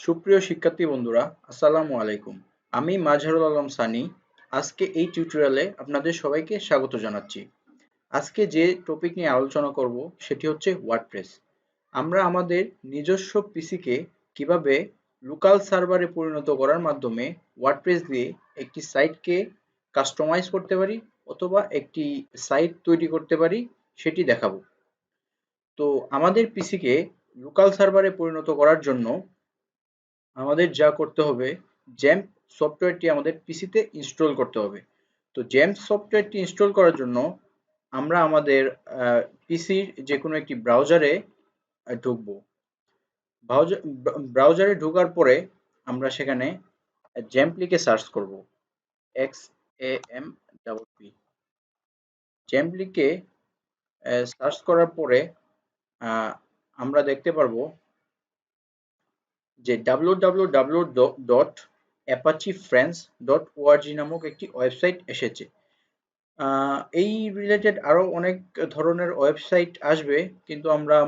সুপ্রিয় শিক্ষার্থী বন্ধুরা, আসসালামু আলাইকুম। আমি মাজহারুল আলম সানি। আজকে এই টিউটোরিয়ালে আপনাদের সবাইকে স্বাগত জানাচ্ছি। আজকে যে টপিক নিয়ে আলোচনা করব সেটি হচ্ছে ওয়ার্ডপ্রেস। আমরা আমাদের নিজস্ব পিসিকে কিভাবে লোকাল সার্ভারে পরিণত করার মাধ্যমে ওয়ার্ডপ্রেস দিয়ে একটি সাইটকে কাস্টমাইজ করতে পারি অথবা একটি সাইট তৈরি করতে পারি সেটি দেখাবো। তো আমাদের পিসিকে লোকাল সার্ভারে পরিণত করার জন্য আমাদের যা করতে হবে, জ্যাম্প সফটওয়্যারটি আমাদের পিসিতে ইনস্টল করতে হবে। তো জ্যাম্প সফটওয়্যারটি ইনস্টল করার জন্য আমরা আমাদের পিসির যে কোনো একটি ব্রাউজারে ঢুকবো। ব্রাউজারে ঢোকার পরে আমরা সেখানে জ্যাম্প লিখে সার্চ করব। XAMPP জ্যাম্প লিখে সার্চ করার পরে আমরা দেখতে পারবো যে www.apachefriends.org নামক একটি ওয়েবসাইট এসেছে। এই রিলেটেড আরো অনেক ধরনের ওয়েবসাইট আসবে, কিন্তু আমরা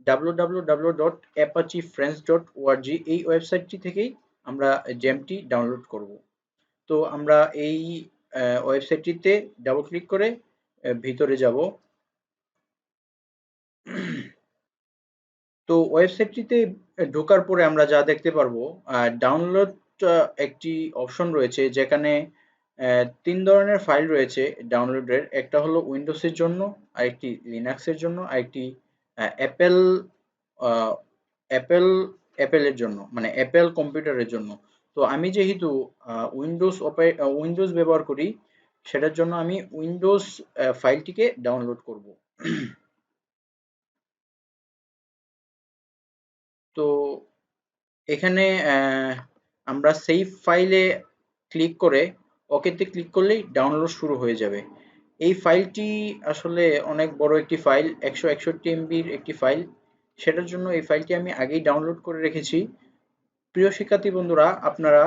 www.apachefriends.org এই ওয়েবসাইটটি থেকেই আমরা জ্যামটি ডাউনলোড করব। তো আমরা এই ওয়েবসাইটটিতে ডাবল ক্লিক করে ভিতরে যাব। তো ওয়েবসাইটটিতে ঢোকার পরে আমরা যা দেখতে পারবো, ডাউনলোড একটি অপশন রয়েছে যেখানে ৩ ধরনের ফাইল রয়েছে ডাউনলোডের। একটা হলো উইন্ডোজের জন্য, আরেকটি লিনাক্সের জন্য, আরেকটি অ্যাপেল আ অ্যাপেল অ্যাপেলের জন্য, মানে অ্যাপেল কম্পিউটারের জন্য। তো আমি যেহেতু উইন্ডোজ ব্যবহার করি, সেটার জন্য আমি উইন্ডোজ ফাইলটিকে ডাউনলোড করব। তো এখানে আমরা সেভ ফাইলে ক্লিক করে ওকেতে ক্লিক করলেই ডাউনলোড শুরু হয়ে যাবে। এই ফাইলটি আসলে অনেক বড় একটি ফাইল, 161 এমবির একটি ফাইল। সেটার জন্য এই ফাইলটি আমি আগেই ডাউনলোড করে রেখেছি। প্রিয় শিক্ষার্থী বন্ধুরা, আপনারা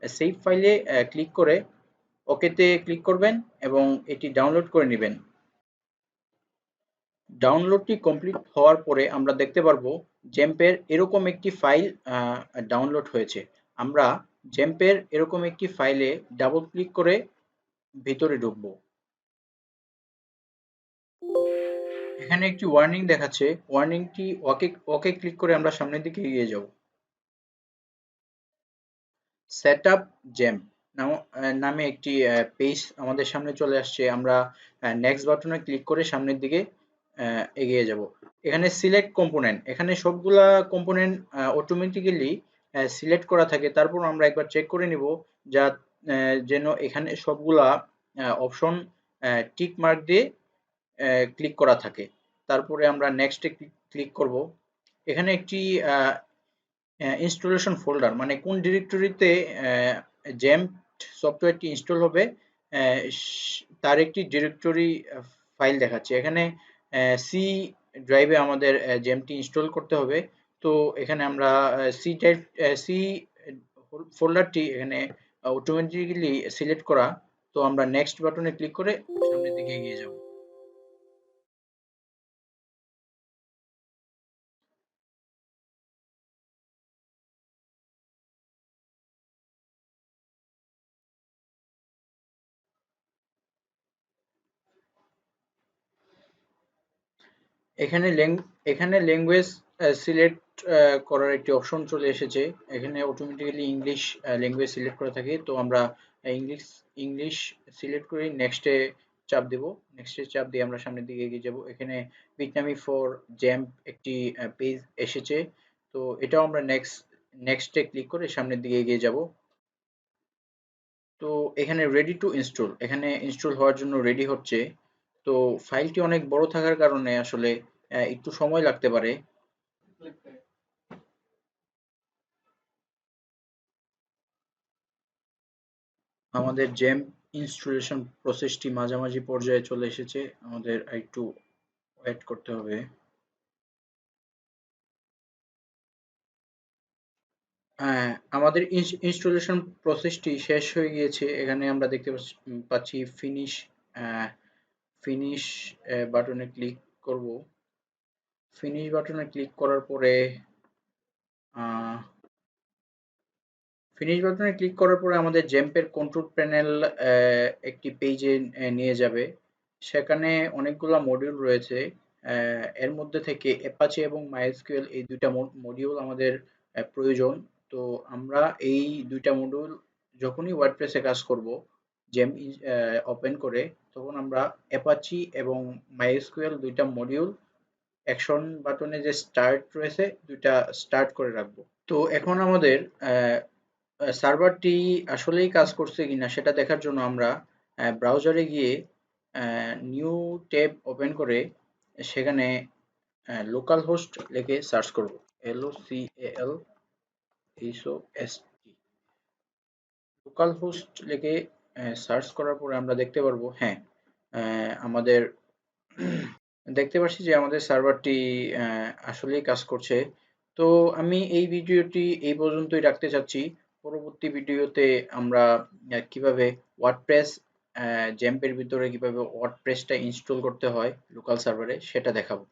সেভ ফাইলে ক্লিক করে ওকেতে ক্লিক করবেন এবং এটি ডাউনলোড করে নেবেন। ডাউনলোডটি কমপ্লিট হওয়ার পরে আমরা দেখতে পারবো জ্যাম্পের এরকম একটি ফাইল ডাউনলোড হয়েছে। আমরা জ্যাম্পের এরকম একটি ফাইলে ডাবল ক্লিক করে ভিতরে ঢুকবো। এখানে একটি ওয়ার্নিং দেখাচ্ছে, ওয়ার্নিংটি ওকে ওকে ক্লিক করে আমরা সামনের দিকে এগিয়ে যাব। সেটআপ জ্যাম্প নামে একটি পেজ আমাদের সামনে চলে আসছে। আমরা নেক্সট বাটনে ক্লিক করে সামনের দিকে এগিয়ে যাব। এখানে সিলেক্ট কম্পোনেন্ট, এখানে সবগুলা কম্পোনেন্ট অটোমেটিক্যালি সিলেক্ট করা থাকে। তারপর আমরা একবার চেক করে নিব যা যেন এখানে সবগুলা অপশন টিক মার্ক দিয়ে ক্লিক করা থাকে। তারপরে আমরা নেক্সটে ক্লিক করব। এখানে একটি ইনস্টলেশন ফোল্ডার, মানে কোন ডিরেক্টরিতে জ্যাম্প সফটওয়্যারটি ইনস্টল হবে তার একটি ডিরেক্টরি ফাইল দেখাচ্ছে। এখানে সি ড্রাইভে আমাদের জ্যাম্পটি ইনস্টল করতে হবে। তো এখানে আমরা সি ড্রাইভ সি ফোল্ডারটি এখানে অটোমেটিক্যালি সিলেক্ট করা। তো আমরা নেক্সট বাটনে ক্লিক করে সামনের দিকে এগিয়ে যাব। এখানে ল্যাঙ্গুয়েজ সিলেক্ট করার একটি অপশন চলে এসেছে। এখানে অটোমেটিক্যালি ইংলিশ ল্যাঙ্গুয়েজ সিলেক্ট করা থাকে। তো আমরা ইংলিশ ইংলিশ সিলেক্ট করে নেক্সটে চাপ দেব। নেক্সটে চাপ দিয়ে আমরা সামনের দিকে এগিয়ে যাব। এখানে বিটনামি ফর জ্যাম্প একটি পেজ এসেছে। তো এটাও আমরা নেক্সটে ক্লিক করে সামনের দিকে এগিয়ে যাব। তো এখানে রেডি টু ইনস্টল, এখানে ইনস্টল হওয়ার জন্য রেডি হচ্ছে। তো ফাইলটি অনেক বড় থাকার কারণে আসলে একটু সময় লাগতে পারে। আমাদের জ্যাম্প ইনস্টলেশন প্রসেসটি মাঝামাঝি পর্যায়ে চলে এসেছে, আমাদের একটু ওয়েট করতে হবে। আমাদের ইনস্টলেশন প্রসেসটি শেষ হয়ে গিয়েছে। এখানে আমরা দেখতে পাচ্ছি ফিনিশ ফিনিশ বাটনে ক্লিক করব। ফিনিশ বাটনে ক্লিক করার পরে ফিনিশ বাটনে ক্লিক করার পরে আমাদের জ্যাম্পের কন্ট্রোল প্যানেল একটি পেজে নিয়ে যাবে। সেখানে অনেকগুলা মডিউল রয়েছে। এর মধ্যে থেকে অ্যাপাচি এবং MySQL এই ২ টা মডিউল আমাদের প্রয়োজন। তো আমরা এই ২ টা মডিউল যখনই ওয়ার্ডপ্রেসে কাজ করব, জ্যাম্প ওপেন করে, তখন আমরা অ্যাপাচি এবং MySQL ২ টা মডিউল অ্যাকশন বাটনে যে স্টার্ট রয়েছে ২ টা স্টার্ট করে রাখবো। তো এখন আমাদের সার্ভারটি আসলেই কাজ করছে কিনা সেটা দেখার জন্য আমরা ব্রাউজারে গিয়ে নিউ ট্যাব ওপেন করে সেখানে লোকাল হোস্ট লিখে সার্চ করব। LOCAL লোকাল হোস্ট লিখে সার্চ করার পরে আমরা দেখতে পারবো, হ্যাঁ, আমাদের দেখতে পাচ্ছি যে আমাদের সার্ভারটি আসলেই কাজ করছে। তো আমি এই ভিডিওটি এই পর্যন্তই রাখতে চাচ্ছি। পরবর্তী ভিডিওতে আমরা কিভাবে ওয়ার্ডপ্রেস জ্যাম্পের ভিতরে কিভাবে ওয়ার্ডপ্রেসটা ইনস্টল করতে হয় লোকাল সার্ভারে সেটা দেখাবো।